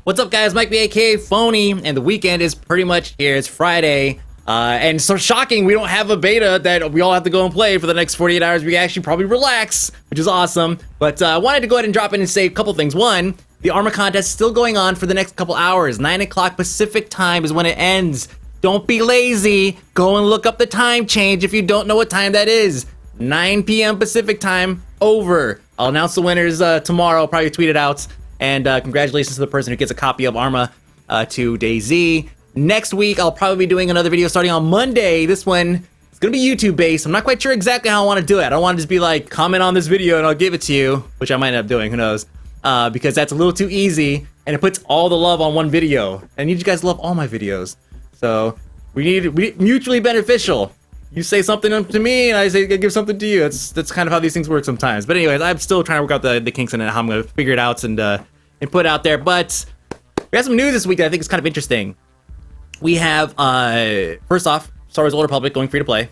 What's up, guys? Mike B, aka Phony, and the weekend is pretty much here. It's Friday, and so shocking, we don't have a beta that we all have to go and play for the next 48 hours. We can actually probably relax, which is awesome. But I wanted to go ahead and drop in and say a couple things. One, the armor contest is still going on for the next couple hours. 9 o'clock Pacific time is when it ends. Don't be lazy. Go and look up the time change if you don't know what time that is. 9 p.m. Pacific time, over. I'll announce the winners tomorrow. I'll probably tweet it out. And congratulations to the person who gets a copy of Arma to DayZ. Next week, I'll probably be doing another video starting on Monday. This one is going to be YouTube-based. I'm not quite sure exactly how I want to do it. I don't want to just be like, comment on this video and I'll give it to you, which I might end up doing, who knows. Because that's a little too easy, and it puts all the love on one video. I need you guys to love all my videos. So, we mutually beneficial. You say something to me, and I give something to you. That's kind of how these things work sometimes. But anyways, I'm still trying to work out the kinks in it, how I'm going to figure it out and put it out there. But we have some news this week that I think is kind of interesting. We have, first off, Star Wars Old Republic going free to play.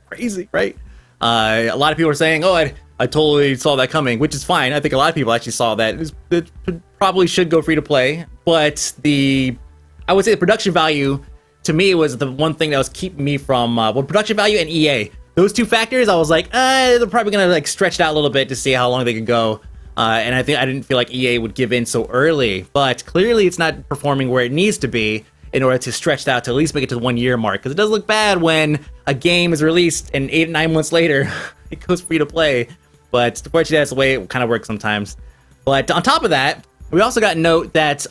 Crazy, right? A lot of people are saying, oh, I totally saw that coming, which is fine. I think a lot of people actually saw that. It probably should go free to play. But I would say the production value, to me, was the one thing that was keeping me from production value and EA. Those two factors, I was like, they're probably gonna like stretch it out a little bit to see how long they could go. And I didn't feel like EA would give in so early. But clearly, it's not performing where it needs to be in order to stretch it out to at least make it to the 1 year mark. Because it does look bad when a game is released and 8 or 9 months later, it goes free to play. But unfortunately, that's the way it kind of works sometimes. But on top of that, we also got a note that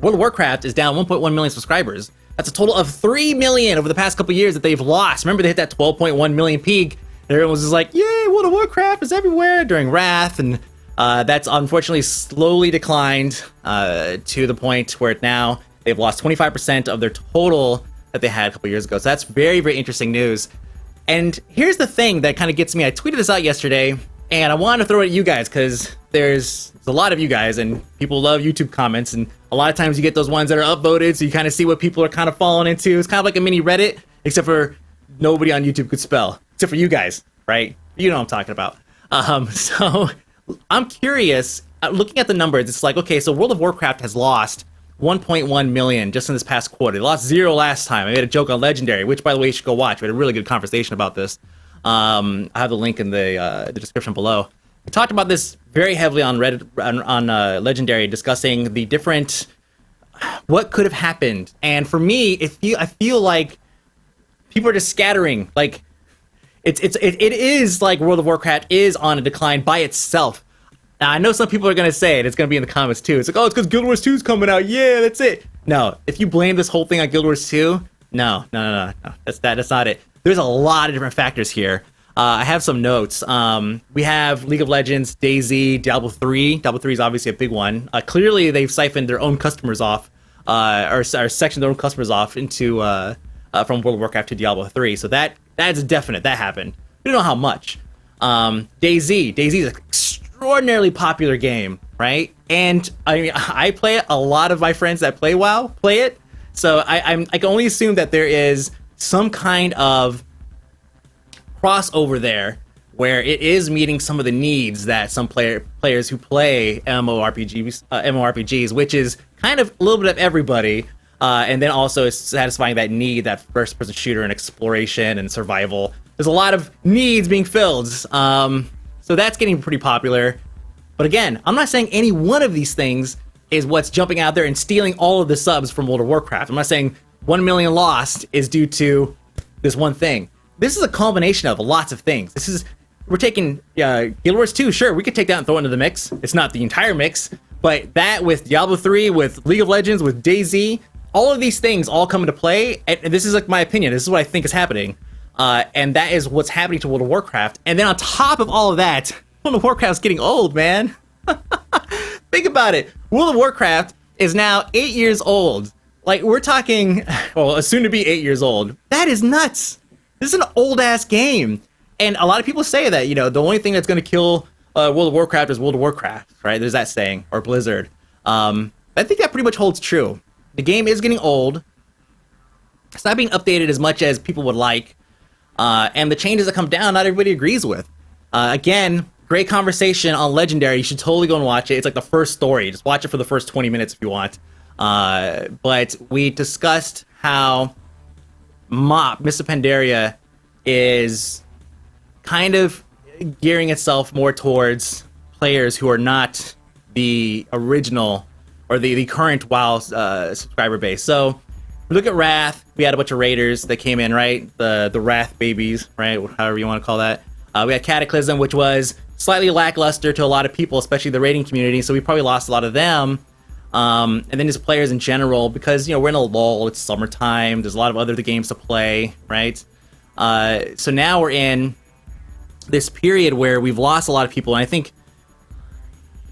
World of Warcraft is down 1.1 million subscribers. That's a total of 3 million over the past couple years that they've lost. Remember, they hit that 12.1 million peak, and everyone was just like, yay, World of Warcraft is everywhere during Wrath, and that's unfortunately slowly declined to the point where now they've lost 25% of their total that they had a couple years ago. So that's very, very interesting news. And here's the thing that kind of gets me. I tweeted this out yesterday, and I wanted to throw it at you guys because there's a lot of you guys, and people love YouTube comments, and a lot of times you get those ones that are upvoted, so you kind of see what people are kind of falling into. It's kind of like a mini Reddit, except for nobody on YouTube could spell, except for you guys, right? You know what I'm talking about. So I'm curious, looking at the numbers, it's like, okay, so World of Warcraft has lost 1.1 million just in this past quarter. They lost 0 last time. I made a joke on Legendary, which, by the way, you should go watch. We had a really good conversation about this. I have the link in the description below. We talked about this very heavily on Reddit, on Legendary, discussing the different, what could have happened. And for me, I feel like people are just scattering. Like, it is like World of Warcraft is on a decline by itself. Now, I know some people are going to say it. It's going to be in the comments, too. It's like, oh, it's because Guild Wars 2 is coming out. Yeah, that's it. No, if you blame this whole thing on Guild Wars 2, no. That's not it. There's a lot of different factors here. I have some notes. We have League of Legends, DayZ, Diablo 3. Diablo 3 is obviously a big one. Clearly, they've siphoned their own customers off, or sectioned their own customers off into from World of Warcraft to Diablo 3. So that's definite. That happened. We don't know how much. DayZ is an extraordinarily popular game, right? And I mean, I play it. A lot of my friends that play WoW play it. So I can only assume that there is some kind of crossover there where it is meeting some of the needs that some players who play MMORPGs, which is kind of a little bit of everybody, and then also is satisfying that need, that first-person shooter and exploration and survival. There's a lot of needs being filled, so that's getting pretty popular. But again, I'm not saying any one of these things is what's jumping out there and stealing all of the subs from World of Warcraft. I'm not saying 1 million lost is due to this one thing. This is a combination of lots of things. We're taking Guild Wars 2, sure, we could take that and throw it into the mix. It's not the entire mix, but that with Diablo 3, with League of Legends, with DayZ, all of these things all come into play, and this is like my opinion, this is what I think is happening, and that is what's happening to World of Warcraft. And then on top of all of that, World of Warcraft's getting old, man. Think about it. World of Warcraft is now 8 years old. Like, we're talking, well, soon to be 8 years old. That is nuts. This is an old-ass game. And a lot of people say that, the only thing that's going to kill World of Warcraft is World of Warcraft, right? There's that saying, or Blizzard. I think that pretty much holds true. The game is getting old. It's not being updated as much as people would like. And the changes that come down, not everybody agrees with. Again, Great conversation on Legendary. You should totally go and watch it. It's like the first story. Just watch it for the first 20 minutes if you want. But we discussed how Mists of Pandaria is kind of gearing itself more towards players who are not the original or the current WoW subscriber base. So we look at Wrath. We had a bunch of raiders that came in, right? The Wrath babies, right? However you want to call that. We had Cataclysm, which was slightly lackluster to a lot of people, especially the raiding community. So we probably lost a lot of them. And then just players in general, because we're in a lull. It's summertime. There's a lot of other games to play, right? So now we're in this period where we've lost a lot of people, and I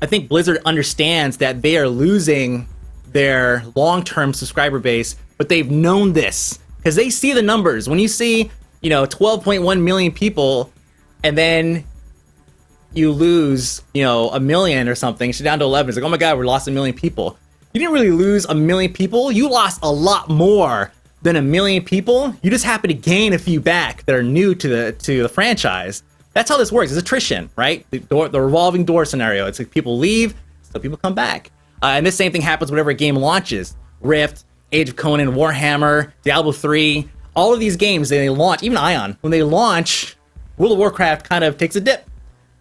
think Blizzard understands that they are losing their long-term subscriber base, but they've known this because they see the numbers. When you see 12.1 million people, and then you lose, a million or something, it's down to 11. It's like, oh my God, we lost a million people. You didn't really lose a million people. You lost a lot more than a million people. You just happen to gain a few back that are new to the franchise. That's how this works. It's attrition, right? The revolving door scenario. It's like people leave, so people come back. And this same thing happens whenever a game launches. Rift, Age of Conan, Warhammer, Diablo 3, all of these games, they launch, even Ion, when they launch, World of Warcraft kind of takes a dip.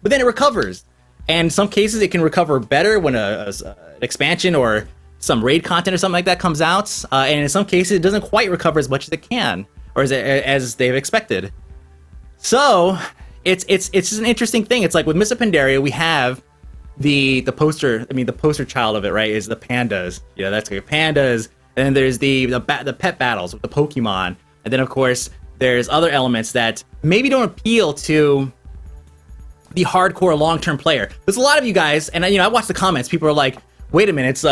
But then it recovers. And in some cases, it can recover better when an expansion or some raid content or something like that comes out. And in some cases, it doesn't quite recover as much as it can, or as they've expected. So it's just an interesting thing. It's like with Mists of Pandaria, we have the poster child of it, right, is the pandas. That's like pandas. And then there's the pet battles with the Pokemon. And then, of course, there's other elements that maybe don't appeal to the hardcore long-term player. There's a lot of you guys, and I watch the comments. People are like, "Wait a minute, it's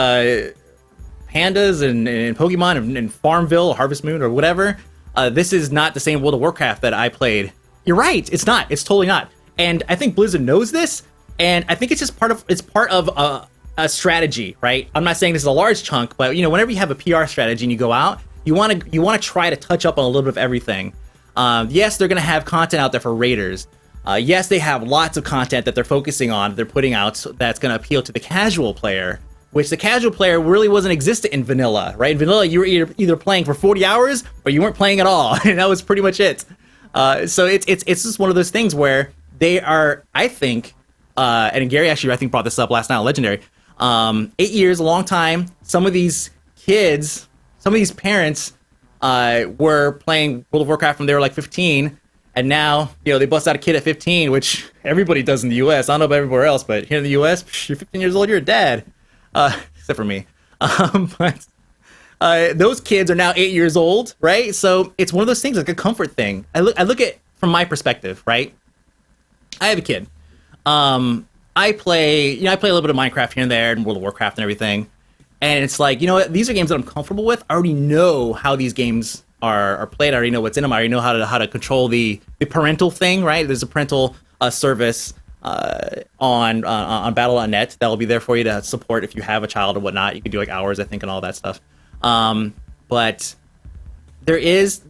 pandas and Pokemon and Farmville, or Harvest Moon, or whatever. This is not the same World of Warcraft that I played." You're right. It's not. It's totally not. And I think Blizzard knows this, and I think it's just part of a strategy, right? I'm not saying this is a large chunk, but whenever you have a PR strategy and you go out, you want to try to touch up on a little bit of everything. Yes, they're going to have content out there for raiders. Yes, they have lots of content that they're focusing on, they're putting out that's going to appeal to the casual player, which the casual player really wasn't existent in vanilla, right? In vanilla, you were either playing for 40 hours or you weren't playing at all, and that was pretty much it. So it's just one of those things where they are, I think, and Gary actually, I think, brought this up last night on Legendary, 8 years, a long time. Some of these kids, some of these parents were playing World of Warcraft when they were like 15, and now, they bust out a kid at 15, which everybody does in the U.S. I don't know about everywhere else, but here in the U.S., you're 15 years old, you're a dad. Except for me. But those kids are now 8 years old, right? So it's one of those things, like a comfort thing. I look at from my perspective, right? I have a kid. I play a little bit of Minecraft here and there, and World of Warcraft and everything. And it's like, what? These are games that I'm comfortable with. I already know how these games are played. I already know what's in them. I already know how to control the parental thing, right? There's a parental service on Battle.net that will be there for you to support if you have a child or whatnot. You can do like hours, I think, and all that stuff. But it's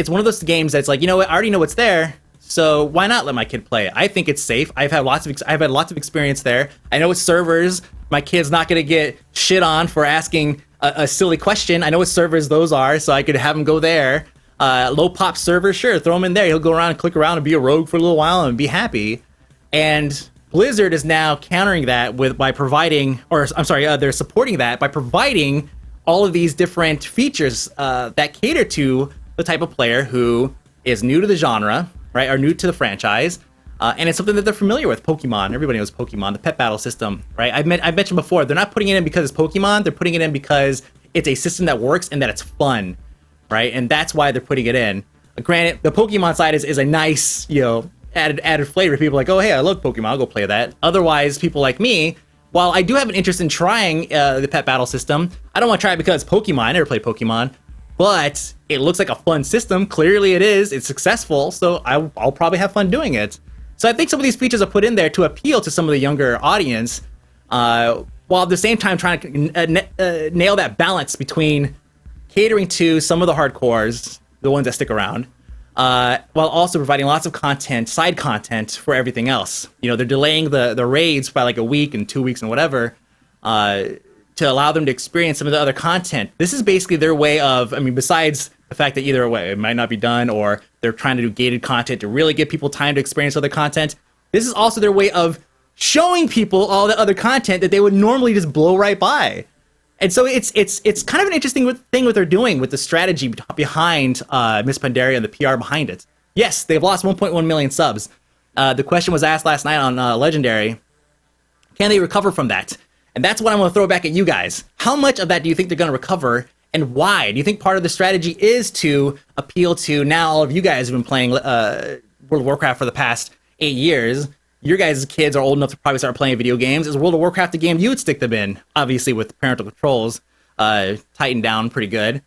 one of those games that's like, I already know what's there, so why not let my kid play it? I think it's safe. I've had lots of experience there. I know it's servers. My kid's not going to get shit on for asking a silly question. I know what servers those are, so I could have him go there. Low pop server, sure, throw him in there. He'll go around and click around and be a rogue for a little while and be happy. And Blizzard is now countering that they're supporting that by providing all of these different features that cater to the type of player who is new to the genre, right, or new to the franchise. And it's something that they're familiar with. Pokemon, everybody knows Pokemon, the pet battle system, right? I mentioned before, they're not putting it in because it's Pokemon, they're putting it in because it's a system that works and that it's fun, right? And that's why they're putting it in. Granted, the Pokemon side is a nice, added flavor. People are like, oh, hey, I love Pokemon, I'll go play that. Otherwise, people like me, while I do have an interest in trying the pet battle system, I don't want to try it because Pokemon, I never played Pokemon, but it looks like a fun system. Clearly it is, it's successful, so I'll probably have fun doing it. So I think some of these features are put in there to appeal to some of the younger audience, while at the same time trying to nail that balance between catering to some of the hardcores, the ones that stick around, while also providing lots of content, side content for everything else. You know, they're delaying the raids by like a week and 2 weeks and whatever to allow them to experience some of the other content. This is basically their way of, I mean, besides the fact that either way it might not be done or they're trying to do gated content to really give people time to experience other content, this is also their way of showing people all the other content that they would normally just blow right by. And so it's kind of an interesting thing what they're doing with the strategy behind Miss Pandaria and the PR behind it. Yes, they've lost 1.1 million subs. The question was asked last night on Legendary, can they recover from that? And that's what I'm going to throw back at you guys. How much of that do you think they're going to recover, and why? Do you think part of the strategy is to appeal to now all of you guys who've been playing World of Warcraft for the past 8 years? Your guys' kids are old enough to probably start playing video games. Is World of Warcraft a game you would stick them in? Obviously, with parental controls tightened down pretty good.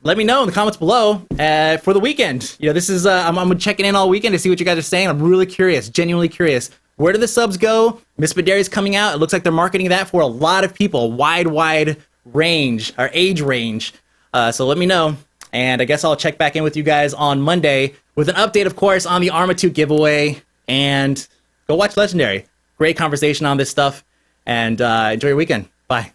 Let me know in the comments below for the weekend. You know, this is I'm checking in all weekend to see what you guys are saying. I'm really curious, genuinely curious. Where do the subs go? Miss Pandaria's coming out. It looks like they're marketing that for a lot of people, wide range, or age range. So let me know. And I guess I'll check back in with you guys on Monday with an update, of course, on the Arma 2 giveaway. And go watch Legendary. Great conversation on this stuff. And enjoy your weekend. Bye.